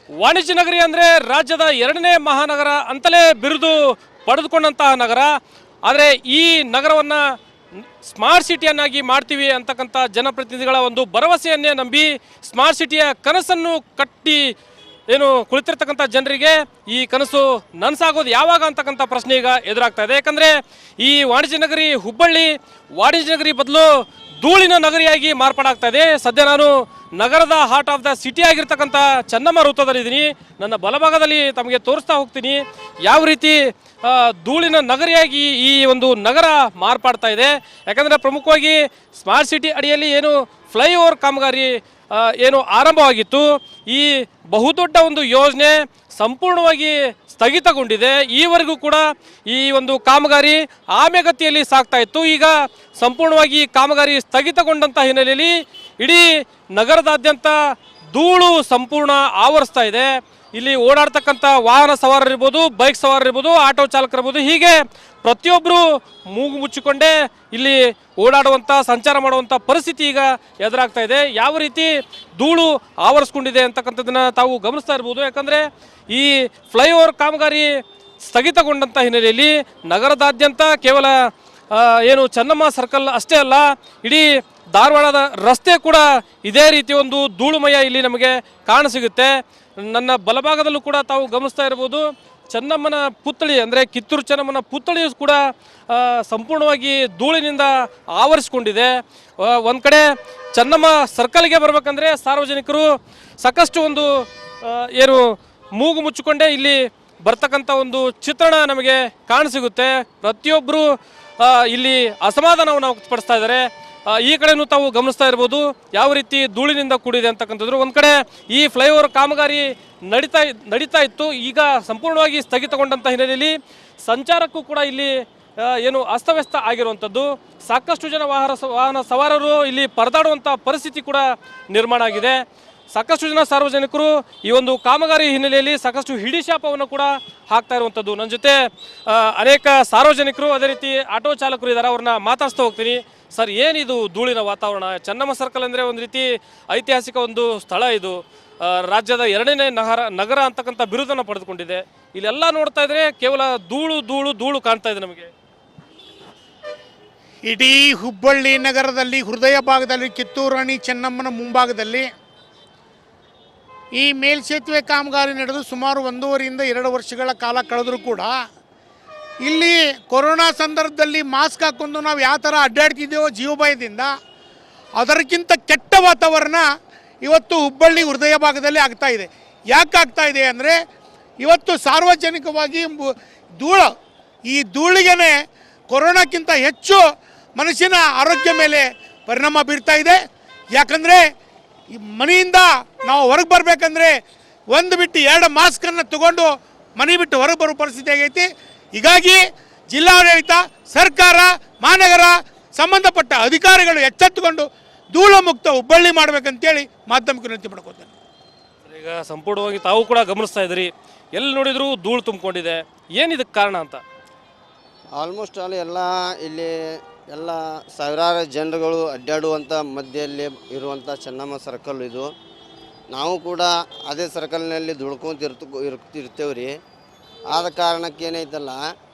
ವಾಣಿಜ್ಯ ನಗರಿ ಅಂದರೆ ರಾಜ್ಯದ ಎರಡನೇ ಮಹಾನಗರ ಅಂತಲೇ ಬಿರುದು ಪಡೆದುಕೊಂಡಂತಹ ನಗರ. ಆದರೆ ಈ ನಗರವನ್ನು ಸ್ಮಾರ್ಟ್ ಸಿಟಿಯನ್ನಾಗಿ ಮಾಡ್ತೀವಿ ಅಂತಕ್ಕಂಥ ಜನಪ್ರತಿನಿಧಿಗಳ ಒಂದು ಭರವಸೆಯನ್ನೇ ನಂಬಿ ಸ್ಮಾರ್ಟ್ ಸಿಟಿಯ ಕನಸನ್ನು ಕಟ್ಟಿ ಕುಳಿತಿರ್ತಕ್ಕಂಥ ಜನರಿಗೆ ಈ ಕನಸು ನನಸಾಗೋದು ಯಾವಾಗ ಅಂತಕ್ಕಂಥ ಪ್ರಶ್ನೆ ಈಗ ಎದುರಾಗ್ತಾ ಇದೆ. ಯಾಕಂದರೆ ಈ ವಾಣಿಜ್ಯ ನಗರಿ ಹುಬ್ಬಳ್ಳಿ ವಾಣಿಜ್ಯ ನಗರಿ ಬದಲು ಧೂಳಿನ ನಗರಿಯಾಗಿ ಮಾರ್ಪಾಡಾಗ್ತಾ ಇದೆ. ಸದ್ಯ ನಾನು ನಗರದ ಹಾರ್ಟ್ ಆಫ್ ದ ಸಿಟಿ ಆಗಿರ್ತಕ್ಕಂಥ ಚೆನ್ನಮ್ಮ ವೃತ್ತದಲ್ಲಿದ್ದೀನಿ. ನನ್ನ ಬಲಭಾಗದಲ್ಲಿ ತಮಗೆ ತೋರಿಸ್ತಾ ಹೋಗ್ತೀನಿ ಯಾವ ರೀತಿ ಧೂಳಿನ ನಗರಿಯಾಗಿ ಈ ಒಂದು ನಗರ ಮಾರ್ಪಾಡ್ತಾ ಇದೆ. ಯಾಕಂದರೆ ಪ್ರಮುಖವಾಗಿ ಸ್ಮಾರ್ಟ್ ಸಿಟಿ ಅಡಿಯಲ್ಲಿ ಫ್ಲೈಓವರ್ ಕಾಮಗಾರಿ ಆರಂಭವಾಗಿತ್ತು. ಈ ಬಹುದೊಡ್ಡ ಒಂದು ಯೋಜನೆ ಸಂಪೂರ್ಣವಾಗಿ ಸ್ಥಗಿತಗೊಂಡಿದೆ. ಈವರೆಗೂ ಕೂಡ ಈ ಒಂದು ಕಾಮಗಾರಿ ಆಮೆಗತಿಯಲ್ಲಿ ಸಾಗ್ತಾ ಇತ್ತು. ಈಗ ಸಂಪೂರ್ಣವಾಗಿ ಕಾಮಗಾರಿ ಸ್ಥಗಿತಗೊಂಡಂಥ ಹಿನ್ನೆಲೆಯಲ್ಲಿ ಇಡೀ ನಗರದಾದ್ಯಂತ ಧೂಳು ಸಂಪೂರ್ಣ ಆವರಿಸ್ತಾ ಇದೆ. ಇಲ್ಲಿ ಓಡಾಡ್ತಕ್ಕಂಥ ವಾಹನ ಸವಾರರಿರ್ಬೋದು, ಬೈಕ್ ಸವಾರರಿರ್ಬೋದು, ಆಟೋ ಚಾಲಕರಿರ್ಬೋದು, ಹೀಗೆ ಪ್ರತಿಯೊಬ್ಬರು ಮೂಗು ಮುಚ್ಚಿಕೊಂಡೇ ಇಲ್ಲಿ ಓಡಾಡುವಂಥ ಸಂಚಾರ ಮಾಡುವಂಥ ಪರಿಸ್ಥಿತಿ ಈಗ ಎದುರಾಗ್ತಾ ಇದೆ. ಯಾವ ರೀತಿ ಧೂಳು ಆವರಿಸ್ಕೊಂಡಿದೆ ಅಂತಕ್ಕಂಥದ್ದನ್ನು ತಾವು ಗಮನಿಸ್ತಾ ಇರ್ಬೋದು. ಯಾಕಂದರೆ ಈ ಫ್ಲೈಓವರ್ ಕಾಮಗಾರಿ ಸ್ಥಗಿತಗೊಂಡಂಥ ಹಿನ್ನೆಲೆಯಲ್ಲಿ ನಗರದಾದ್ಯಂತ ಕೇವಲ ಚೆನ್ನಮ್ಮ ಸರ್ಕಲ್ ಅಷ್ಟೇ ಅಲ್ಲ, ಇಡೀ ಧಾರವಾಡದ ರಸ್ತೆ ಕೂಡ ಇದೇ ರೀತಿ ಒಂದು ಧೂಳುಮಯ ಇಲ್ಲಿ ನಮಗೆ ಕಾಣಸಿಗುತ್ತೆ. ನನ್ನ ಬಲಭಾಗದಲ್ಲೂ ಕೂಡ ತಾವು ಗಮನಿಸ್ತಾ ಇರ್ಬೋದು, ಚೆನ್ನಮ್ಮನ ಪುತ್ಥಳಿ ಅಂದರೆ ಕಿತ್ತೂರು ಚೆನ್ನಮ್ಮನ ಪುತ್ಥಳಿಯು ಕೂಡ ಸಂಪೂರ್ಣವಾಗಿ ಧೂಳಿನಿಂದ ಆವರಿಸಿಕೊಂಡಿದೆ. ಒಂದು ಕಡೆ ಚೆನ್ನಮ್ಮ ಸರ್ಕಲ್ಗೆ ಬರಬೇಕಂದ್ರೆ ಸಾರ್ವಜನಿಕರು ಸಾಕಷ್ಟು ಒಂದು ಮೂಗು ಮುಚ್ಚಿಕೊಂಡೇ ಇಲ್ಲಿ ಬರ್ತಕ್ಕಂಥ ಒಂದು ಚಿತ್ರಣ ನಮಗೆ ಕಾಣಸಿಗುತ್ತೆ. ಪ್ರತಿಯೊಬ್ಬರು ಇಲ್ಲಿ ಅಸಮಾಧಾನವನ್ನು ವ್ಯಕ್ತಪಡಿಸ್ತಾ ಇದ್ದಾರೆ. ಈ ಕಡೆನೂ ತಾವು ಗಮನಿಸ್ತಾ ಇರ್ಬೋದು ಯಾವ ರೀತಿ ಧೂಳಿನಿಂದ ಕೂಡಿದೆ ಅಂತಕ್ಕಂಥದ್ದು. ಒಂದು ಕಡೆ ಈ ಫ್ಲೈಓವರ್ ಕಾಮಗಾರಿ ನಡೀತಾ ಇತ್ತು, ಈಗ ಸಂಪೂರ್ಣವಾಗಿ ಸ್ಥಗಿತಗೊಂಡಂಥ ಹಿನ್ನೆಲೆಯಲ್ಲಿ ಸಂಚಾರಕ್ಕೂ ಕೂಡ ಇಲ್ಲಿ ಅಸ್ತವ್ಯಸ್ತ ಆಗಿರುವಂಥದ್ದು. ಸಾಕಷ್ಟು ಜನ ವಾಹನ ಸವಾರರು ಇಲ್ಲಿ ಪರದಾಡುವಂಥ ಪರಿಸ್ಥಿತಿ ಕೂಡ ನಿರ್ಮಾಣ ಆಗಿದೆ. ಸಾಕಷ್ಟು ಜನ ಸಾರ್ವಜನಿಕರು ಈ ಒಂದು ಕಾಮಗಾರಿ ಹಿನ್ನೆಲೆಯಲ್ಲಿ ಸಾಕಷ್ಟು ಹಿಡಿಶಾಪವನ್ನು ಕೂಡ ಹಾಕ್ತಾ ಇರುವಂಥದ್ದು. ನನ್ನ ಜೊತೆ ಅನೇಕ ಸಾರ್ವಜನಿಕರು ಅದೇ ರೀತಿ ಆಟೋ ಚಾಲಕರು ಇದ್ದಾರೆ, ಅವ್ರನ್ನ ಮಾತಾಡ್ಸ್ತಾ ಹೋಗ್ತೀನಿ. ಸರ್, ಏನಿದು ಧೂಳಿನ ವಾತಾವರಣ? ಚೆನ್ನಮ್ಮ ಸರ್ಕಲ್ ಅಂದರೆ ಒಂದು ರೀತಿ ಐತಿಹಾಸಿಕ ಒಂದು ಸ್ಥಳ, ಇದು ರಾಜ್ಯದ ಎರಡನೇ ನಗರ ಅಂತಕ್ಕಂಥ ಬಿರುದನ್ನು ಪಡೆದುಕೊಂಡಿದೆ. ಇಲ್ಲೆಲ್ಲ ನೋಡ್ತಾ ಇದ್ರೆ ಕೇವಲ ಧೂಳು ಧೂಳು ಧೂಳು ಕಾಣ್ತಾ ಇದೆ ನಮಗೆ. ಇಡೀ ಹುಬ್ಬಳ್ಳಿ ನಗರದಲ್ಲಿ ಹೃದಯ ಭಾಗದಲ್ಲಿ ಕಿತ್ತೂರು ರಾಣಿ ಚೆನ್ನಮ್ಮನ ಮುಂಭಾಗದಲ್ಲಿ ಈ ಮೇಲ್ಸೇತುವೆ ಕಾಮಗಾರಿ ನಡೆದು ಸುಮಾರು 1.5 ರಿಂದ 2 ವರ್ಷಗಳ ಕಾಲ ಕಳೆದರೂ ಕೂಡ ಇಲ್ಲಿ ಕೊರೋನಾ ಸಂದರ್ಭದಲ್ಲಿ ಮಾಸ್ಕ್ ಹಾಕ್ಕೊಂಡು ನಾವು ಯಾವ ಥರ ಅಡ್ಡಾಡ್ತಿದ್ದೇವೋ ಜೀವಭಯದಿಂದ, ಅದಕ್ಕಿಂತ ಕೆಟ್ಟ ವಾತಾವರಣ ಇವತ್ತು ಹುಬ್ಬಳ್ಳಿ ಹೃದಯ ಭಾಗದಲ್ಲಿ ಆಗ್ತಾ ಇದೆ. ಯಾಕೆ ಆಗ್ತಾ ಇದೆ ಅಂದರೆ ಇವತ್ತು ಸಾರ್ವಜನಿಕವಾಗಿ ಈ ಧೂಳಿಗೆ ಕೊರೋನಾಕ್ಕಿಂತ ಹೆಚ್ಚು ಮನುಷ್ಯನ ಆರೋಗ್ಯ ಮೇಲೆ ಪರಿಣಾಮ ಬೀರ್ತಾ ಇದೆ. ಯಾಕಂದರೆ ಈ ಮನೆಯಿಂದ ನಾವು ಹೊರಗೆ ಬರಬೇಕಂದ್ರೆ 1 ಬಿಟ್ಟು 2 ಮಾಸ್ಕನ್ನು ತಗೊಂಡು ಮನೆ ಬಿಟ್ಟು ಹೊರಗೆ ಬರೋ ಪರಿಸ್ಥಿತಿ ಆಗೈತಿ. ಹೀಗಾಗಿ ಜಿಲ್ಲಾಡಳಿತ, ಸರ್ಕಾರ, ಮಹಾನಗರ ಸಂಬಂಧಪಟ್ಟ ಅಧಿಕಾರಿಗಳು ಎಚ್ಚೆತ್ತುಕೊಂಡು ಧೂಳು ಮುಕ್ತ ಹುಬ್ಬಳ್ಳಿ ಮಾಡಬೇಕಂತೇಳಿ ಮಾಧ್ಯಮಕ್ಕೆ ವಿನಂತಿ ಮಾಡ್ಕೊತೇನೆ. ಈಗ ಸಂಪೂರ್ಣವಾಗಿ ತಾವು ಕೂಡ ಗಮನಿಸ್ತಾ ಇದ್ದೀರಿ, ಎಲ್ಲಿ ನೋಡಿದರೂ ಧೂಳು ತುಂಬಿಕೊಂಡಿದೆ. ಏನಿದಕ್ಕೆ ಕಾರಣ ಅಂತ? ಆಲ್ಮೋಸ್ಟ್ ಇಲ್ಲಿ ಎಲ್ಲ ಸಾವಿರಾರು ಜನರುಗಳು ಅಡ್ಡಾಡುವಂಥ ಮಧ್ಯದಲ್ಲಿ ಇರುವಂಥ ಚೆನ್ನಮ್ಮ ಸರ್ಕಲ್ ಇದು. ನಾವು ಕೂಡ ಅದೇ ಸರ್ಕಲ್ನಲ್ಲಿ ದುಡ್ಕೊಂತಿರ್ತೇವೆ ರೀ. ಆದ ಕಾರಣಕ್ಕೆ ಏನೈತಲ್ಲ,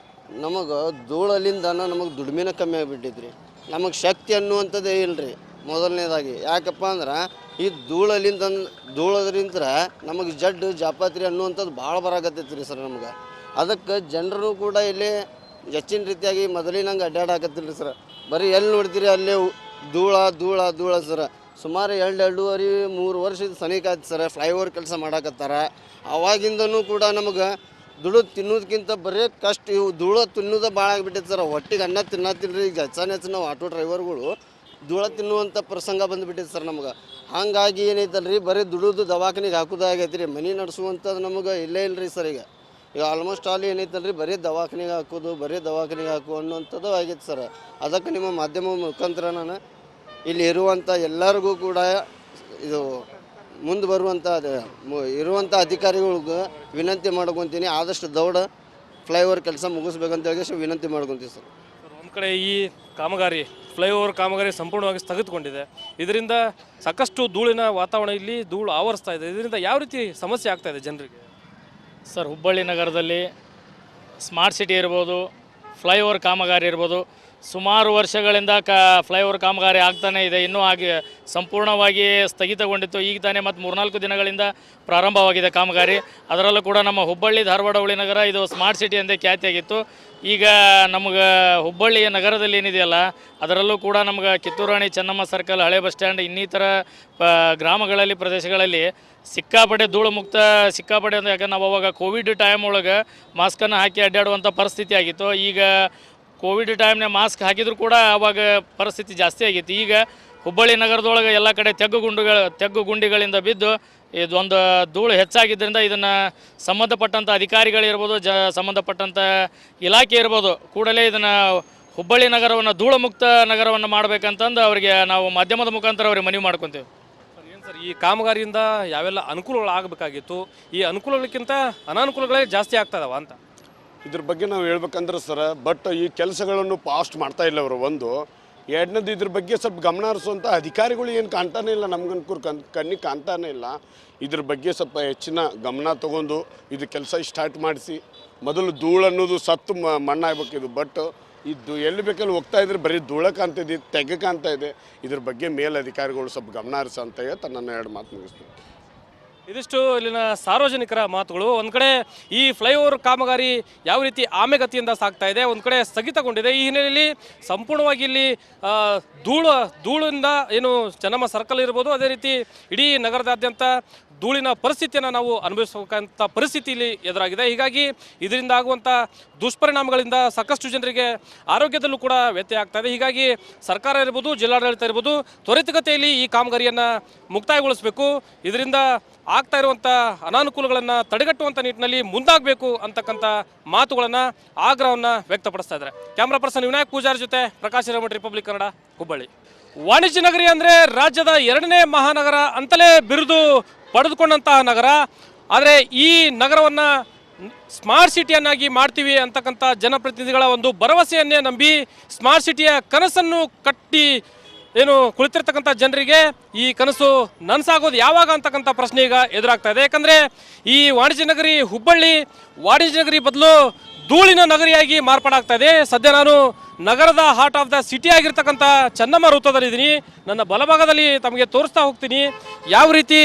ನಮಗೆ ಧೂಳಲಿಂದ ನಮಗೆ ದುಡಿಮೆನ ಕಮ್ಮಿ ಆಗಿಬಿಟ್ಟಿದ್ರಿ. ನಮಗೆ ಶಕ್ತಿ ಅನ್ನುವಂಥದ್ದೇ ಇಲ್ಲರಿ ಮೊದಲನೇದಾಗಿ. ಯಾಕಪ್ಪ ಅಂದ್ರೆ ಈ ಧೂಳೋದ್ರಿಂದ ನಮಗೆ ಜಡ್ಡು ಜಾಪಾತ್ರಿ ಅನ್ನುವಂಥದ್ದು ಭಾಳ ಬರಾಕತ್ತೈತಿ ರೀ ಸರ್ ನಮ್ಗೆ. ಅದಕ್ಕೆ ಜನರು ಕೂಡ ಇಲ್ಲಿ ಹೆಚ್ಚಿನ ರೀತಿಯಾಗಿ ಮೊದಲಿನಂಗೆ ಅಡ್ಡಾಡಕತ್ತಿಲ್ಲ ರೀ ಸರ್. ಬರೀ ಎಲ್ಲಿ ನೋಡ್ತೀರಿ ಅಲ್ಲೇ ಧೂಳ ಸರ್. ಸುಮಾರು 2-2.5-3 ವರ್ಷದ ಸನಿಕ ಆಯ್ತು ಸರ್ ಫ್ಲೈಓವರ್ ಕೆಲಸ ಮಾಡಾಕತ್ತಾರ. ಅವಾಗಿಂದನೂ ಕೂಡ ನಮಗೆ ದುಳು ತಿನ್ನೋದಕ್ಕಿಂತ ಬರೀ ಕಷ್ಟ, ಇವು ಧೂಳು ತಿನ್ನೋದು ಭಾಳ ಆಗಿಬಿಟ್ಟೈತೆ ಸರ್. ಹೊಟ್ಟಿಗೆ ಅನ್ನ ತಿನ್ನತ್ತಿಲ್ಲ. ಈಗ ಹೆಚ್ಚು ನಾವು ಆಟೋ ಡ್ರೈವರ್ಗಳು ಧೂಳು ತಿನ್ನುವಂಥ ಪ್ರಸಂಗ ಬಂದುಬಿಟ್ಟೈತೆ ಸರ್ ನಮಗೆ. ಹಾಗಾಗಿ ಏನೈತಲ್ಲ ರೀ, ಬರೀ ದುಡಿದು ದವಾಖಾನಿಗೆ ಹಾಕೋದಾಗೈತೆ ರೀ. ಮನೆ ನಡೆಸುವಂಥದ್ದು ನಮಗೆ ಇಲ್ಲೇ ಇಲ್ಲ ರೀ ಸರ್. ಈಗ ಆಲ್ಮೋಸ್ಟ್ ಏನೈತಲ್ಲ ರೀ, ಬರೀ ದವಾಖಾನಿಗೆ ಹಾಕು ಅನ್ನುವಂಥದ್ದು ಆಗೈತೆ ಸರ್. ಅದಕ್ಕೆ ನಿಮ್ಮ ಮಾಧ್ಯಮ ಮುಖಾಂತರ ನಾನು ಇಲ್ಲಿ ಇರುವಂಥ ಎಲ್ಲರಿಗೂ ಕೂಡ ಇದು ಮುಂದೆ ಇರುವಂಥ ಅಧಿಕಾರಿಗಳಿಗೂ ವಿನಂತಿ ಮಾಡ್ಕೊತೀನಿ, ಆದಷ್ಟು ದೌಡ ಫ್ಲೈಓವರ್ ಕೆಲಸ ಮುಗಿಸ್ಬೇಕಂತ ಹೇಳಿ ವಿನಂತಿ ಮಾಡ್ಕೊತೀವಿ ಸರ್. ಒಂದು ಕಡೆ ಈ ಕಾಮಗಾರಿ ಫ್ಲೈಓವರ್ ಕಾಮಗಾರಿ ಸಂಪೂರ್ಣವಾಗಿ ಸ್ಥಗಿತಗೊಂಡಿದೆ. ಇದರಿಂದ ಸಾಕಷ್ಟು ಧೂಳಿನ ವಾತಾವರಣ, ಇಲ್ಲಿ ಧೂಳು ಆವರಿಸ್ತಾ ಇದೆ. ಇದರಿಂದ ಯಾವ ರೀತಿ ಸಮಸ್ಯೆ ಆಗ್ತಾ ಇದೆ ಜನರಿಗೆ? ಸರ್, ಹುಬ್ಬಳ್ಳಿ ನಗರದಲ್ಲಿ ಸ್ಮಾರ್ಟ್ ಸಿಟಿ ಇರ್ಬೋದು, ಫ್ಲೈಓವರ್ ಕಾಮಗಾರಿ ಇರ್ಬೋದು, ಸುಮಾರು ವರ್ಷಗಳಿಂದ ಫ್ಲೈಓವರ್ ಕಾಮಗಾರಿ ಆಗ್ತಾನೇ ಇದೆ. ಇನ್ನೂ ಸಂಪೂರ್ಣವಾಗಿ ಸ್ಥಗಿತಗೊಂಡಿತ್ತು. ಈಗ ತಾನೇ ಮತ್ತು 3-4 ದಿನಗಳಿಂದ ಪ್ರಾರಂಭವಾಗಿದೆ ಕಾಮಗಾರಿ. ಅದರಲ್ಲೂ ಕೂಡ ನಮ್ಮ ಹುಬ್ಬಳ್ಳಿ ಧಾರವಾಡ ಹುಳಿ ನಗರ ಇದು ಸ್ಮಾರ್ಟ್ ಸಿಟಿ ಎಂದೇ ಖ್ಯಾತಿಯಾಗಿತ್ತು. ಈಗ ನಮಗೆ ಹುಬ್ಬಳ್ಳಿಯ ನಗರದಲ್ಲಿ ಏನಿದೆಯಲ್ಲ, ಅದರಲ್ಲೂ ಕೂಡ ನಮ್ಗೆ ಕಿತ್ತೂರು ರಾಣಿ ಚೆನ್ನಮ್ಮ ಸರ್ಕಲ್, ಹಳೆ ಬಸ್ ಸ್ಟ್ಯಾಂಡ್, ಇನ್ನಿತರ ಗ್ರಾಮಗಳಲ್ಲಿ, ಪ್ರದೇಶಗಳಲ್ಲಿ ಸಿಕ್ಕಾಪಟ್ಟೆ ಧೂಳು ಮುಕ್ತ ಸಿಕ್ಕಾಪಟ್ಟೆ ಅಂತ. ಯಾಕಂದ್ರೆ ನಾವು ಅವಾಗ ಕೋವಿಡ್ ಟೈಮ್ ಒಳಗೆ ಮಾಸ್ಕನ್ನು ಹಾಕಿ ಅಡ್ಡಾಡುವಂಥ ಪರಿಸ್ಥಿತಿ ಆಗಿತ್ತು. ಈಗ ಕೋವಿಡ್ ಟೈಮ್ನಾಗ ಮಾಸ್ಕ್ ಹಾಕಿದ್ರು ಕೂಡ ಆವಾಗ ಪರಿಸ್ಥಿತಿ ಜಾಸ್ತಿ ಆಗಿತ್ತು. ಈಗ ಹುಬ್ಬಳ್ಳಿ ನಗರದೊಳಗೆ ಎಲ್ಲ ಕಡೆ ತೆಗ್ಗು ಗುಂಡಿಗಳಿಂದ ಬಿದ್ದು ಇದೊಂದು ಧೂಳು ಹೆಚ್ಚಾಗಿದ್ದರಿಂದ ಇದನ್ನು ಸಂಬಂಧಪಟ್ಟಂಥ ಅಧಿಕಾರಿಗಳಿರ್ಬೋದು, ಸಂಬಂಧಪಟ್ಟಂಥ ಇಲಾಖೆ ಇರ್ಬೋದು, ಕೂಡಲೇ ಇದನ್ನು ಹುಬ್ಬಳ್ಳಿ ನಗರವನ್ನು ಧೂಳು ಮುಕ್ತ ನಗರವನ್ನು ಮಾಡಬೇಕಂತಂದು ಅವರಿಗೆ ನಾವು ಮಾಧ್ಯಮದ ಮುಖಾಂತರ ಅವ್ರಿಗೆ ಮನವಿ ಮಾಡ್ಕೊತೀವಿ. ಏನು ಸರ್, ಈ ಕಾಮಗಾರಿಯಿಂದ ಯಾವೆಲ್ಲ ಅನುಕೂಲಗಳು ಆಗಬೇಕಾಗಿತ್ತು, ಈ ಅನುಕೂಲಗಳಿಗಿಂತ ಅನಾನುಕೂಲಗಳೇ ಜಾಸ್ತಿ ಆಗ್ತದವ ಅಂತ ಇದ್ರ ಬಗ್ಗೆ ನಾವು ಹೇಳ್ಬೇಕಂದ್ರೆ ಸರ್, ಬಟ್ ಈ ಕೆಲಸಗಳನ್ನು ಫಾಸ್ಟ್ ಮಾಡ್ತಾ ಇಲ್ಲ ಅವರು. ಒಂದು ಎರಡನೇದು, ಇದ್ರ ಬಗ್ಗೆ ಸ್ವಲ್ಪ ಗಮನ ಹರಿಸುವಂಥ ಅಧಿಕಾರಿಗಳು ಏನು ಕಾಣ್ತಾನೆ ಇಲ್ಲ, ನಮ್ಗನ್ಕೂರು ಕಣ್ಣಿಗೆ ಕಾಣ್ತಾನೆ ಇಲ್ಲ. ಇದ್ರ ಬಗ್ಗೆ ಸ್ವಲ್ಪ ಹೆಚ್ಚಿನ ಗಮನ ತಗೊಂಡು ಇದು ಕೆಲಸ ಸ್ಟಾರ್ಟ್ ಮಾಡಿಸಿ. ಮೊದಲು ಧೂಳು ಅನ್ನೋದು ಸತ್ತು ಮಣ್ಣಾಗಬೇಕು ಇದು. ಬಟ್ ಇದು ಎಲ್ಲಿ ಬೇಕಲ್ಲಿ ಹೋಗ್ತಾ ಇದ್ರೆ ಬರೀ ಧೂಳ ಕಾಣ್ತಿದೆ, ತೆಗೆ ಕಾಣ್ತಾ ಇದೆ. ಇದ್ರ ಬಗ್ಗೆ ಮೇಲಧಿಕಾರಿಗಳು ಸ್ವಲ್ಪ ಗಮನ ಹರಿಸ ಅಂತ ಹೇಳ್ತಾ ನನ್ನ 2 ಮಾತು ಮುಗಿಸ್ತೀನಿ. ಇದಿಷ್ಟು ಇಲ್ಲಿನ ಸಾರ್ವಜನಿಕರ ಮಾತುಗಳು. ಒಂದು ಕಡೆ ಈ ಫ್ಲೈಓವರ್ ಕಾಮಗಾರಿ ಯಾವ ರೀತಿ ಆಮೆಗತಿಯಿಂದ ಸಾಗ್ತಾ ಇದೆ, ಒಂದು ಕಡೆ ಸ್ಥಗಿತಗೊಂಡಿದೆ. ಈ ಹಿನ್ನೆಲೆಯಲ್ಲಿ ಸಂಪೂರ್ಣವಾಗಿ ಇಲ್ಲಿ ಧೂಳಿಂದ ಏನು ಚೆನ್ನಮ್ಮ ಸರ್ಕಲ್ ಇರ್ಬೋದು, ಅದೇ ರೀತಿ ಇಡೀ ನಗರದಾದ್ಯಂತ ಧೂಳಿನ ಪರಿಸ್ಥಿತಿಯನ್ನು ನಾವು ಅನುಭವಿಸಬೇಕಂತ ಪರಿಸ್ಥಿತಿ ಇಲ್ಲಿ ಎದುರಾಗಿದೆ. ಹೀಗಾಗಿ ಇದರಿಂದ ಆಗುವಂಥ ದುಷ್ಪರಿಣಾಮಗಳಿಂದ ಸಾಕಷ್ಟು ಜನರಿಗೆ ಆರೋಗ್ಯದಲ್ಲೂ ಕೂಡ ವ್ಯತ್ಯಯ ಆಗ್ತಾ ಇದೆ. ಹೀಗಾಗಿ ಸರ್ಕಾರ ಇರ್ಬೋದು, ಜಿಲ್ಲಾಡಳಿತ ಇರ್ಬೋದು, ತ್ವರಿತಗತಿಯಲ್ಲಿ ಈ ಕಾಮಗಾರಿಯನ್ನು ಮುಕ್ತಾಯಗೊಳಿಸಬೇಕು. ಇದರಿಂದ ಆಗ್ತಾ ಇರುವಂಥ ಅನಾನುಕೂಲಗಳನ್ನು ತಡೆಗಟ್ಟುವಂಥ ನಿಟ್ಟಿನಲ್ಲಿ ಮುಂದಾಗಬೇಕು ಅಂತಕ್ಕಂಥ ಮಾತುಗಳನ್ನು, ಆಗ್ರಹವನ್ನು ವ್ಯಕ್ತಪಡಿಸ್ತಾ ಇದ್ದಾರೆ. ಕ್ಯಾಮ್ರಾ ಪರ್ಸನ್ ವಿನಾಯಕ್ ಪೂಜಾರಿ ಜೊತೆ ಪ್ರಕಾಶ್ ಹಿರೇಮಠ, ರಿಪಬ್ಲಿಕ್ ಕನ್ನಡ, ಹುಬ್ಬಳ್ಳಿ. ವಾಣಿಜ್ಯ ನಗರಿ ಅಂದರೆ ರಾಜ್ಯದ 2ನೇ ಮಹಾನಗರ ಅಂತಲೇ ಬಿರುದು ಪಡೆದುಕೊಂಡಂತಹ ನಗರ. ಆದರೆ ಈ ನಗರವನ್ನು ಸ್ಮಾರ್ಟ್ ಸಿಟಿಯನ್ನಾಗಿ ಮಾಡ್ತೀವಿ ಅಂತಕ್ಕಂಥ ಜನಪ್ರತಿನಿಧಿಗಳ ಒಂದು ಭರವಸೆಯನ್ನೇ ನಂಬಿ ಸ್ಮಾರ್ಟ್ ಸಿಟಿಯ ಕನಸನ್ನು ಕಟ್ಟಿ ಏನು ಕುಳಿತಿರ್ತಕ್ಕಂಥ ಜನರಿಗೆ ಈ ಕನಸು ನನಸಾಗೋದು ಯಾವಾಗ ಅಂತಕ್ಕಂಥ ಪ್ರಶ್ನೆ ಈಗ ಎದುರಾಗ್ತಾ ಇದೆ. ಯಾಕಂದರೆ ಈ ವಾಣಿಜ್ಯ ನಗರಿ ಹುಬ್ಬಳ್ಳಿ ವಾಣಿಜ್ಯ ನಗರಿ ಬದಲು ಧೂಳಿನ ನಗರಿಯಾಗಿ ಮಾರ್ಪಾಡಾಗ್ತಾ ಇದೆ. ಸದ್ಯ ನಾನು ನಗರದ ಹಾರ್ಟ್ ಆಫ್ ದ ಸಿಟಿ ಆಗಿರ್ತಕ್ಕಂಥ ಚೆನ್ನಮ್ಮ ವೃತ್ತದಲ್ಲಿದ್ದೀನಿ. ನನ್ನ ಬಲಭಾಗದಲ್ಲಿ ತಮಗೆ ತೋರಿಸ್ತಾ ಹೋಗ್ತೀನಿ ಯಾವ ರೀತಿ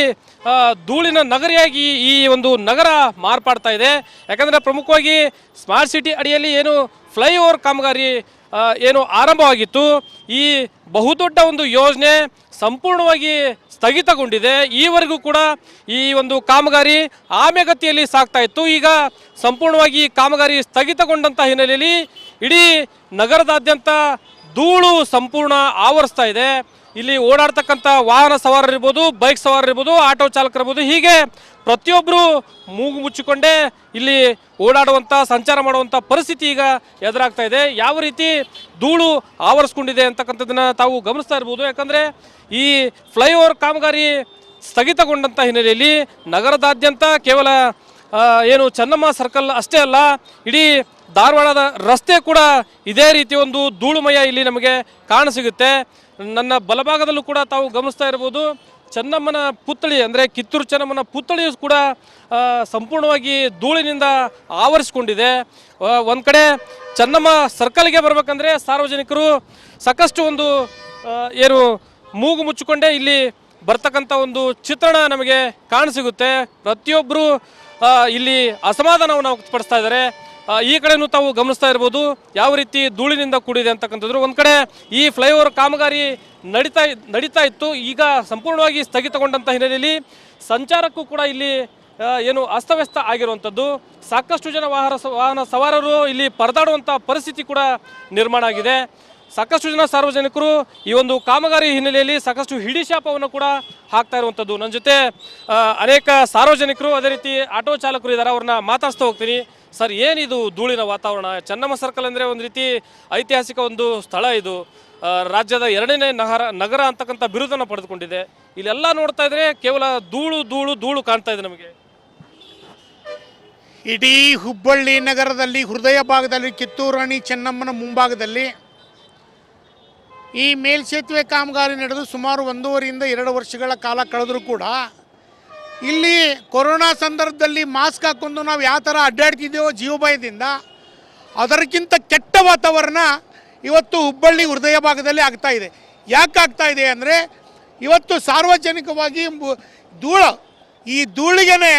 ಧೂಳಿನ ನಗರಿಯಾಗಿ ಈ ಒಂದು ನಗರ ಮಾರ್ಪಾಡ್ತಾ ಇದೆ. ಯಾಕಂದರೆ ಪ್ರಮುಖವಾಗಿ ಸ್ಮಾರ್ಟ್ ಸಿಟಿ ಅಡಿಯಲ್ಲಿ ಏನು ಫ್ಲೈಓವರ್ ಕಾಮಗಾರಿ ಏನು ಆರಂಭವಾಗಿತ್ತು, ಈ ಬಹುದೊಡ್ಡ ಒಂದು ಯೋಜನೆ ಸಂಪೂರ್ಣವಾಗಿ ಸ್ಥಗಿತಗೊಂಡಿದೆ. ಈವರೆಗೂ ಕೂಡ ಈ ಒಂದು ಕಾಮಗಾರಿ ಆಮೆಗತಿಯಲ್ಲಿ ಸಾಗ್ತಾ ಇತ್ತು. ಈಗ ಸಂಪೂರ್ಣವಾಗಿ ಕಾಮಗಾರಿ ಸ್ಥಗಿತಗೊಂಡಂಥ ಹಿನ್ನೆಲೆಯಲ್ಲಿ ಇಡೀ ನಗರದಾದ್ಯಂತ ಧೂಳು ಸಂಪೂರ್ಣ ಆವರಿಸ್ತಾ ಇದೆ. ಇಲ್ಲಿ ಓಡಾಡ್ತಕ್ಕಂಥ ವಾಹನ ಸವಾರರಿರ್ಬೋದು, ಬೈಕ್ ಸವಾರರಿರ್ಬೋದು, ಆಟೋ ಚಾಲಕರಿರ್ಬೋದು, ಹೀಗೆ ಪ್ರತಿಯೊಬ್ಬರು ಮೂಗು ಮುಚ್ಚಿಕೊಂಡೇ ಇಲ್ಲಿ ಓಡಾಡುವಂಥ, ಸಂಚಾರ ಮಾಡುವಂಥ ಪರಿಸ್ಥಿತಿ ಈಗ ಎದುರಾಗ್ತಾ ಇದೆ. ಯಾವ ರೀತಿ ಧೂಳು ಆವರಿಸ್ಕೊಂಡಿದೆ ಅಂತಕ್ಕಂಥದ್ದನ್ನು ತಾವು ಗಮನಿಸ್ತಾ ಇರ್ಬೋದು. ಯಾಕಂದರೆ ಈ ಫ್ಲೈಓವರ್ ಕಾಮಗಾರಿ ಸ್ಥಗಿತಗೊಂಡಂಥ ಹಿನ್ನೆಲೆಯಲ್ಲಿ ನಗರದಾದ್ಯಂತ ಕೇವಲ ಏನು ಚೆನ್ನಮ್ಮ ಸರ್ಕಲ್ ಅಷ್ಟೇ ಅಲ್ಲ, ಇಡೀ ಧಾರವಾಡದ ರಸ್ತೆ ಕೂಡ ಇದೇ ರೀತಿ ಒಂದು ಧೂಳುಮಯ ಇಲ್ಲಿ ನಮಗೆ ಕಾಣಸಿಗುತ್ತೆ. ನನ್ನ ಬಲಭಾಗದಲ್ಲೂ ಕೂಡ ತಾವು ಗಮನಿಸ್ತಾ ಇರ್ಬೋದು, ಚೆನ್ನಮ್ಮನ ಪುತ್ಥಳಿ ಅಂದರೆ ಕಿತ್ತೂರು ಚೆನ್ನಮ್ಮನ ಪುತ್ಥಳಿಯು ಕೂಡ ಸಂಪೂರ್ಣವಾಗಿ ಧೂಳಿನಿಂದ ಆವರಿಸಿಕೊಂಡಿದೆ. ಒಂದು ಕಡೆ ಚೆನ್ನಮ್ಮ ಸರ್ಕಲ್ಗೆ ಬರಬೇಕಂದ್ರೆ ಸಾರ್ವಜನಿಕರು ಸಾಕಷ್ಟು ಒಂದು ಏನು ಮೂಗು ಮುಚ್ಚಿಕೊಂಡೇ ಇಲ್ಲಿ ಬರ್ತಕ್ಕಂಥ ಒಂದು ಚಿತ್ರಣ ನಮಗೆ ಕಾಣಸಿಗುತ್ತೆ. ಪ್ರತಿಯೊಬ್ಬರು ಇಲ್ಲಿ ಅಸಮಾಧಾನವನ್ನು ವ್ಯಕ್ತಪಡಿಸ್ತಾ ಇದ್ದಾರೆ. ಈ ಕಡೆನೂ ತಾವು ಗಮನಿಸ್ತಾ ಇರ್ಬೋದು ಯಾವ ರೀತಿ ಧೂಳಿನಿಂದ ಕೂಡಿದೆ ಅಂತಕ್ಕಂಥದ್ದು. ಒಂದು ಕಡೆ ಈ ಫ್ಲೈಓವರ್ ಕಾಮಗಾರಿ ನಡೀತಾ ಇತ್ತು, ಈಗ ಸಂಪೂರ್ಣವಾಗಿ ಸ್ಥಗಿತಗೊಂಡಂಥ ಹಿನ್ನೆಲೆಯಲ್ಲಿ ಸಂಚಾರಕ್ಕೂ ಕೂಡ ಇಲ್ಲಿ ಏನು ಅಸ್ತವ್ಯಸ್ತ ಆಗಿರುವಂಥದ್ದು. ಸಾಕಷ್ಟು ಜನ ವಾಹನ ಸವಾರರು ಇಲ್ಲಿ ಪರದಾಡುವಂಥ ಪರಿಸ್ಥಿತಿ ಕೂಡ ನಿರ್ಮಾಣ ಆಗಿದೆ. ಸಾಕಷ್ಟು ಜನ ಸಾರ್ವಜನಿಕರು ಈ ಒಂದು ಕಾಮಗಾರಿ ಹಿನ್ನೆಲೆಯಲ್ಲಿ ಸಾಕಷ್ಟು ಹಿಡಿಶಾಪವನ್ನು ಕೂಡ ಹಾಕ್ತಾ ಇರುವಂಥದ್ದು. ನನ್ನ ಜೊತೆ ಅನೇಕ ಸಾರ್ವಜನಿಕರು ಅದೇ ರೀತಿ ಆಟೋ ಚಾಲಕರು ಇದ್ದಾರೆ, ಅವ್ರನ್ನ ಮಾತಾಡ್ಸ್ತಾ ಹೋಗ್ತೀನಿ. ಸರ್, ಏನಿದು ಧೂಳಿನ ವಾತಾವರಣ? ಚೆನ್ನಮ್ಮ ಸರ್ಕಲ್ ಅಂದರೆ ಒಂದು ರೀತಿ ಐತಿಹಾಸಿಕ ಒಂದು ಸ್ಥಳ, ಇದು ರಾಜ್ಯದ 2ನೇ ನಗರ ಅಂತಕ್ಕಂಥ ಬಿರುದನ್ನು ಪಡೆದುಕೊಂಡಿದೆ. ಇಲ್ಲೆಲ್ಲ ನೋಡ್ತಾ ಇದ್ರೆ ಕೇವಲ ಧೂಳು ಧೂಳು ಧೂಳು ಕಾಣ್ತಾ ಇದೆ ನಮಗೆ. ಇಡೀ ಹುಬ್ಬಳ್ಳಿ ನಗರದಲ್ಲಿ ಹೃದಯ ಭಾಗದಲ್ಲಿ ಕಿತ್ತೂರು ರಾಣಿ ಚೆನ್ನಮ್ಮನ ಮುಂಭಾಗದಲ್ಲಿ ಈ ಮೇಲ್ಸೇತುವೆ ಕಾಮಗಾರಿ ನಡೆದು ಸುಮಾರು 1.5 ವರ್ಷಗಳ ಕಾಲ ಕಳೆದರೂ ಕೂಡ ಇಲ್ಲಿ ಕೊರೋನಾ ಸಂದರ್ಭದಲ್ಲಿ ಮಾಸ್ಕ್ ಹಾಕ್ಕೊಂಡು ನಾವು ಯಾವ ಥರ ಅಡ್ಡಾಡ್ತಿದ್ದೇವೋ ಜೀವಭಯದಿಂದ ಅದಕ್ಕಿಂತ ಕೆಟ್ಟ ವಾತಾವರಣ ಇವತ್ತು ಹುಬ್ಬಳ್ಳಿ ಹೃದಯ ಭಾಗದಲ್ಲಿ ಆಗ್ತಾ ಇದೆ. ಯಾಕೆ ಆಗ್ತಾ ಇದೆ ಅಂದರೆ ಇವತ್ತು ಸಾರ್ವಜನಿಕವಾಗಿ ಈ ಧೂಳಿಗೆ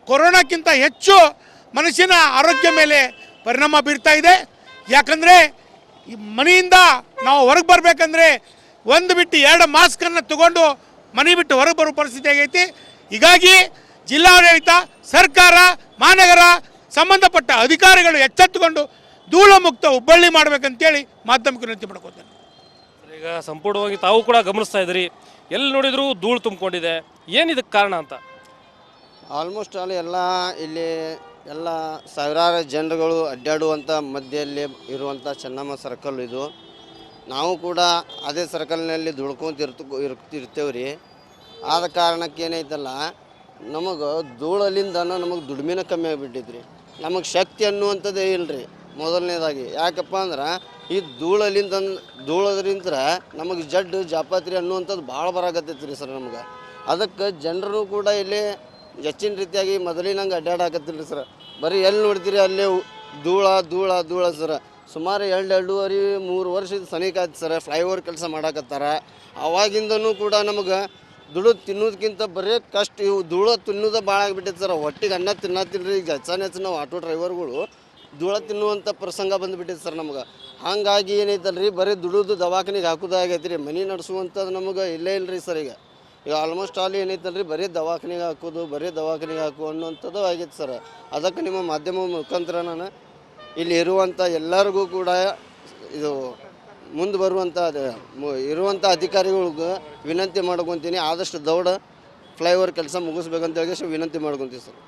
ಕೊರೋನಾಕ್ಕಿಂತ ಹೆಚ್ಚು ಮನುಷ್ಯನ ಆರೋಗ್ಯ ಮೇಲೆ ಪರಿಣಾಮ ಬೀರ್ತಾ ಇದೆ. ಯಾಕಂದರೆ ಈ ಮನೆಯಿಂದ ನಾವು ಹೊರಗೆ ಬರಬೇಕಂದ್ರೆ ಒಂದು ಬಿಟ್ಟು 2 ಮಾಸ್ಕನ್ನು ತಗೊಂಡು ಮನೆ ಬಿಟ್ಟು ಹೊರಗೆ ಬರೋ ಪರಿಸ್ಥಿತಿ ಆಗೈತಿ. ಹೀಗಾಗಿ ಜಿಲ್ಲಾಡಳಿತ, ಸರ್ಕಾರ, ಮಹಾನಗರ ಸಂಬಂಧಪಟ್ಟ ಅಧಿಕಾರಿಗಳು ಎಚ್ಚೆತ್ತುಕೊಂಡು ಧೂಳು ಮುಕ್ತ ಹುಬ್ಬಳ್ಳಿ ಮಾಡಬೇಕಂತೇಳಿ ಮಾಧ್ಯಮಕ್ಕೆ ವಿನಂತಿ ಮಾಡ್ಕೊತೇನೆ. ಈಗ ಸಂಪೂರ್ಣವಾಗಿ ತಾವು ಕೂಡ ಗಮನಿಸ್ತಾ ಇದ್ದೀರಿ, ಎಲ್ಲಿ ನೋಡಿದರೂ ಧೂಳು ತುಂಬಿಕೊಂಡಿದೆ. ಏನಿದಕ್ಕೆ ಕಾರಣ ಅಂತ? ಆಲ್ಮೋಸ್ಟ್ ಆಲ್ ಇಲ್ಲಿ ಎಲ್ಲ ಸಾವಿರಾರು ಜನರುಗಳು ಅಡ್ಡಾಡುವಂಥ ಮಧ್ಯದಲ್ಲಿ ಇರುವಂಥ ಚೆನ್ನಮ್ಮ ಸರ್ಕಲ್ ಇದು. ನಾವು ಕೂಡ ಅದೇ ಸರ್ಕಲ್ನಲ್ಲಿ ಇರ್ತೇವೆ ರೀ. ಆದ ಕಾರಣಕ್ಕೆ ಏನೈತಲ್ಲ, ನಮಗೆ ಧೂಳಲಿಂದ ನಮಗೆ ದುಡಿಮೆನ ಕಮ್ಮಿ ಆಗಿಬಿಟ್ಟಿದ್ರಿ. ನಮಗೆ ಶಕ್ತಿ ಅನ್ನುವಂಥದ್ದೇ ಇಲ್ಲರಿ ಮೊದಲನೇದಾಗಿ. ಯಾಕಪ್ಪ ಅಂದ್ರೆ ಈ ಧೂಳದ್ರಿಂದ ನಮಗೆ ಜಡ್ಡು ಜಾಪಾತ್ರಿ ಅನ್ನುವಂಥದ್ದು ಭಾಳ ಬರಾಕತ್ತೈತಿ ರೀ ಸರ್ ನಮ್ಗೆ. ಅದಕ್ಕೆ ಜನರು ಕೂಡ ಇಲ್ಲಿ ಹೆಚ್ಚಿನ ರೀತಿಯಾಗಿ ಮೊದಲಿನಂಗೆ ಅಡ್ಡಾಡಕತ್ತಿಲ್ಲ ರೀ ಸರ್. ಬರೀ ಎಲ್ಲಿ ನೋಡ್ತೀರಿ ಅಲ್ಲೇ ಧೂಳ ಸರ್. ಸುಮಾರು 2.5-3 ವರ್ಷದ ಸನಿಕ ಆಯ್ತು ಸರ್ ಫ್ಲೈಓವರ್ ಕೆಲಸ ಮಾಡಕತ್ತಾರ. ಅವಾಗಿಂದನೂ ಕೂಡ ನಮಗೆ ದುಳು ತಿನ್ನೋದಕ್ಕಿಂತ ಬರೀ ಕಷ್ಟ, ಇವು ಧೂಳು ತಿನ್ನೋದು ಭಾಳ ಆಗಿಬಿಟ್ಟೈತೆ ಸರ್. ಹೊಟ್ಟಿಗೆ ಅನ್ನ ತಿನ್ನತ್ತಿಲ್ಲ. ಈಗ ಹೆಚ್ಚು ನಾವು ಆಟೋ ಡ್ರೈವರ್ಗಳು ಧೂಳು ತಿನ್ನುವಂಥ ಪ್ರಸಂಗ ಬಂದುಬಿಟ್ಟೈತೆ ಸರ್ ನಮಗೆ. ಹಾಗಾಗಿ ಏನೈತಲ್ಲ ರೀ, ಬರೀ ದುಡಿದು ದವಾಖಾನಿಗೆ ಹಾಕೋದಾಗೈತೆ ರೀ. ಮನೆ ನಡೆಸುವಂಥದ್ದು ನಮಗೆ ಇಲ್ಲೇ ಇಲ್ಲ ರೀ ಸರ್. ಈಗ ಆಲ್ಮೋಸ್ಟ್ ಆಲ್ ಏನೈತಲ್ಲ ರೀ, ಬರೀ ದವಾಖಾನಿಗೆ ಹಾಕು ಅನ್ನುವಂಥದ್ದು ಆಗೈತೆ ಸರ್. ಅದಕ್ಕೆ ನಿಮ್ಮ ಮಾಧ್ಯಮ ಮುಖಾಂತರ ನಾನು ಇಲ್ಲಿ ಇರುವಂಥ ಎಲ್ಲರಿಗೂ ಕೂಡ ಇದು ಮುಂದೆ ಬರುವಂಥ ಇರುವಂಥ ಅಧಿಕಾರಿಗಳಿಗೂ ವಿನಂತಿ ಮಾಡ್ಕೊತೀನಿ, ಆದಷ್ಟು ದೌಡ ಫ್ಲೈಓವರ್ ಕೆಲಸ ಮುಗಿಸ್ಬೇಕಂತ ಹೇಳಿ ವಿನಂತಿ ಮಾಡ್ಕೊತೀವಿ ಸರ್.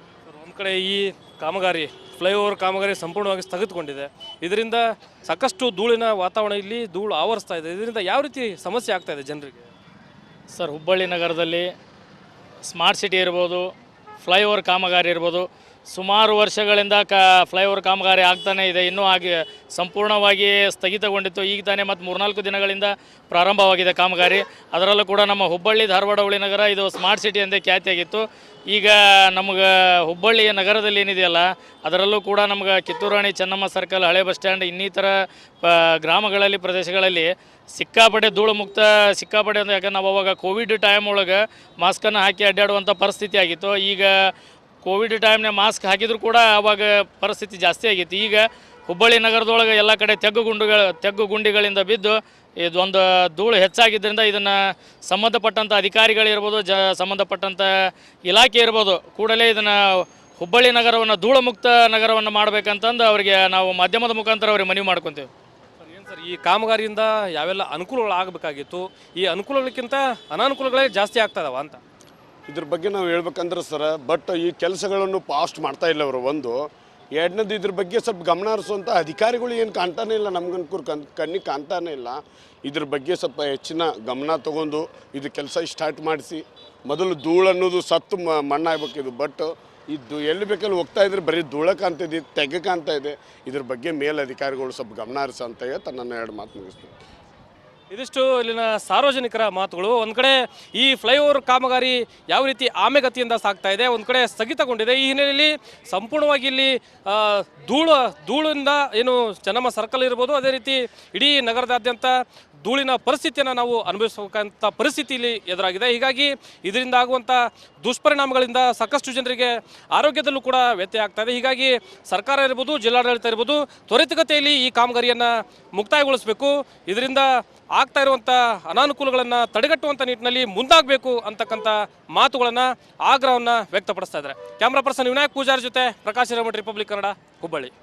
ಒಂದು ಕಡೆ ಈ ಕಾಮಗಾರಿ ಫ್ಲೈಓವರ್ ಕಾಮಗಾರಿ ಸಂಪೂರ್ಣವಾಗಿ ಸ್ಥಗಿತಗೊಂಡಿದೆ. ಇದರಿಂದ ಸಾಕಷ್ಟು ಧೂಳಿನ ವಾತಾವರಣ, ಇಲ್ಲಿ ಧೂಳು ಆವರಿಸ್ತಾ ಇದೆ. ಇದರಿಂದ ಯಾವ ರೀತಿ ಸಮಸ್ಯೆ ಆಗ್ತಾ ಇದೆ ಜನರಿಗೆ? ಸರ್, ಹುಬ್ಬಳ್ಳಿ ನಗರದಲ್ಲಿ ಸ್ಮಾರ್ಟ್ ಸಿಟಿ ಇರ್ಬೋದು, ಫ್ಲೈಓವರ್ ಕಾಮಗಾರಿ ಇರ್ಬೋದು, ಸುಮಾರು ವರ್ಷಗಳಿಂದ ಫ್ಲೈಓವರ್ ಕಾಮಗಾರಿ ಆಗ್ತಾನೇ ಇದೆ. ಇನ್ನೂ ಸಂಪೂರ್ಣವಾಗಿ ಸ್ಥಗಿತಗೊಂಡಿತ್ತು. ಈಗ ತಾನೇ ಮತ್ತು 3-4 ದಿನಗಳಿಂದ ಪ್ರಾರಂಭವಾಗಿದೆ ಕಾಮಗಾರಿ. ಅದರಲ್ಲೂ ಕೂಡ ನಮ್ಮ ಹುಬ್ಬಳ್ಳಿ ಧಾರವಾಡ ಹುಳಿ ನಗರ ಇದು ಸ್ಮಾರ್ಟ್ ಸಿಟಿ ಎಂದೇ ಖ್ಯಾತಿಯಾಗಿತ್ತು. ಈಗ ನಮಗೆ ಹುಬ್ಬಳ್ಳಿಯ ನಗರದಲ್ಲಿ ಏನಿದೆಯಲ್ಲ, ಅದರಲ್ಲೂ ಕೂಡ ನಮ್ಗೆ ಕಿತ್ತೂರು ರಾಣಿ ಚೆನ್ನಮ್ಮ ಸರ್ಕಲ್, ಹಳೆ ಬಸ್ ಸ್ಟ್ಯಾಂಡ್, ಇನ್ನಿತರ ಗ್ರಾಮಗಳಲ್ಲಿ, ಪ್ರದೇಶಗಳಲ್ಲಿ ಸಿಕ್ಕಾಪಟ್ಟೆ ಧೂಳು ಮುಕ್ತ ಸಿಕ್ಕಾಪಟ್ಟೆ ಅಂತ. ಯಾಕಂದ್ರೆ ನಾವು ಅವಾಗ ಕೋವಿಡ್ ಟೈಮ್ ಒಳಗೆ ಮಾಸ್ಕನ್ನು ಹಾಕಿ ಅಡ್ಡಾಡುವಂಥ ಪರಿಸ್ಥಿತಿ ಆಗಿತ್ತು. ಈಗ ಕೋವಿಡ್ ಟೈಮ್ನಾಗ ಮಾಸ್ಕ್ ಹಾಕಿದ್ರು ಕೂಡ ಆವಾಗ ಪರಿಸ್ಥಿತಿ ಜಾಸ್ತಿ ಆಗಿತ್ತು. ಈಗ ಹುಬ್ಬಳ್ಳಿ ನಗರದೊಳಗೆ ಎಲ್ಲ ಕಡೆ ತೆಗ್ಗು ಗುಂಡಿಗಳಿಂದ ಬಿದ್ದು ಇದೊಂದು ಧೂಳು ಹೆಚ್ಚಾಗಿದ್ದರಿಂದ ಇದನ್ನು ಸಂಬಂಧಪಟ್ಟಂಥ ಅಧಿಕಾರಿಗಳಿರ್ಬೋದು, ಸಂಬಂಧಪಟ್ಟಂಥ ಇಲಾಖೆ ಇರ್ಬೋದು, ಕೂಡಲೇ ಇದನ್ನು ಹುಬ್ಬಳ್ಳಿ ನಗರವನ್ನು ಧೂಳು ಮುಕ್ತ ನಗರವನ್ನು ಮಾಡಬೇಕಂತಂದು ಅವರಿಗೆ ನಾವು ಮಾಧ್ಯಮದ ಮುಖಾಂತರ ಅವ್ರಿಗೆ ಮನವಿ ಮಾಡ್ಕೊತೀವಿ. ಏನು ಸರ್, ಈ ಕಾಮಗಾರಿಯಿಂದ ಯಾವೆಲ್ಲ ಅನುಕೂಲಗಳು ಆಗಬೇಕಾಗಿತ್ತು, ಈ ಅನುಕೂಲಗಳಿಗಿಂತ ಅನಾನುಕೂಲಗಳೇ ಜಾಸ್ತಿ ಆಗ್ತದವ ಅಂತ? ಇದ್ರ ಬಗ್ಗೆ ನಾವು ಹೇಳ್ಬೇಕಂದ್ರೆ ಸರ್, ಬಟ್ ಈ ಕೆಲಸಗಳನ್ನು ಫಾಸ್ಟ್ ಮಾಡ್ತಾ ಇಲ್ಲ ಅವರು. ಎರಡನೇದು ಇದ್ರ ಬಗ್ಗೆ ಸ್ವಲ್ಪ ಗಮನ ಹರಿಸುವಂಥ ಅಧಿಕಾರಿಗಳು ಏನು ಕಾಣ್ತಾನೆ ಇಲ್ಲ, ನಮ್ಗನ್ಕೂರು ಕಣ್ಣಿಗೆ ಕಾಣ್ತಾನೆ ಇಲ್ಲ. ಇದ್ರ ಬಗ್ಗೆ ಸ್ವಲ್ಪ ಹೆಚ್ಚಿನ ಗಮನ ತಗೊಂಡು ಇದು ಕೆಲಸ ಸ್ಟಾರ್ಟ್ ಮಾಡಿಸಿ, ಮೊದಲು ಧೂಳು ಅನ್ನೋದು ಸತ್ತು ಮಣ್ಣಾಗಬೇಕು ಇದು. ಬಟ್ ಇದು ಎಲ್ಲಿ ಬೇಕಲ್ಲಿ ಹೋಗ್ತಾ ಇದ್ರೆ ಬರೀ ಧೂಳ ಕಾಣ್ತಿದೆ, ತೆಗೆ ಕಾಣ್ತಾ ಇದೆ. ಇದ್ರ ಬಗ್ಗೆ ಮೇಲಧಿಕಾರಿಗಳು ಸ್ವಲ್ಪ ಗಮನ ಹರಿಸ ಅಂತ ಹೇಳ್ತಾ ನನ್ನ 2 ಮಾತು ಮುಗಿಸ್ತೀನಿ. ಇದಿಷ್ಟು ಇಲ್ಲಿನ ಸಾರ್ವಜನಿಕರ ಮಾತುಗಳು. ಒಂದು ಕಡೆ ಈ ಫ್ಲೈಓವರ್ ಕಾಮಗಾರಿ ಯಾವ ರೀತಿ ಆಮೆಗತಿಯಿಂದ ಸಾಗ್ತಾ ಇದೆ, ಒಂದು ಕಡೆ ಸ್ಥಗಿತಗೊಂಡಿದೆ. ಈ ಹಿನ್ನೆಲೆಯಲ್ಲಿ ಸಂಪೂರ್ಣವಾಗಿ ಇಲ್ಲಿ ಧೂಳಿಂದ ಏನು ಚೆನ್ನಮ್ಮ ಸರ್ಕಲ್ ಇರ್ಬೋದು, ಅದೇ ರೀತಿ ಇಡೀ ನಗರದಾದ್ಯಂತ ಧೂಳಿನ ಪರಿಸ್ಥಿತಿಯನ್ನು ನಾವು ಅನುಭವಿಸಬೇಕಂತ ಪರಿಸ್ಥಿತಿ ಇಲ್ಲಿ ಎದುರಾಗಿದೆ. ಹೀಗಾಗಿ ಇದರಿಂದ ಆಗುವಂಥ ದುಷ್ಪರಿಣಾಮಗಳಿಂದ ಸಾಕಷ್ಟು ಜನರಿಗೆ ಆರೋಗ್ಯದಲ್ಲೂ ಕೂಡ ವ್ಯತ್ಯಯ ಆಗ್ತಾ ಇದೆ. ಹೀಗಾಗಿ ಸರ್ಕಾರ ಇರ್ಬೋದು, ಜಿಲ್ಲಾಡಳಿತ ಇರ್ಬೋದು, ತ್ವರಿತಗತಿಯಲ್ಲಿ ಈ ಕಾಮಗಾರಿಯನ್ನು ಮುಕ್ತಾಯಗೊಳಿಸಬೇಕು. ಇದರಿಂದ ಆಗ್ತಾ ಇರುವಂಥ ಅನಾನುಕೂಲಗಳನ್ನು ತಡೆಗಟ್ಟುವಂಥ ನಿಟ್ಟಿನಲ್ಲಿ ಮುಂದಾಗಬೇಕು ಅಂತಕ್ಕಂಥ ಮಾತುಗಳನ್ನು, ಆಗ್ರಹವನ್ನು ವ್ಯಕ್ತಪಡಿಸ್ತಾ ಇದ್ದಾರೆ. ಕ್ಯಾಮ್ರಾ ಪರ್ಸನ್ ವಿನಾಯಕ್ ಪೂಜಾರಿ ಜೊತೆ ಪ್ರಕಾಶ್ ಹಿರೇಮಠ, ರಿಪಬ್ಲಿಕ್ ಕನ್ನಡ, ಹುಬ್ಬಳ್ಳಿ.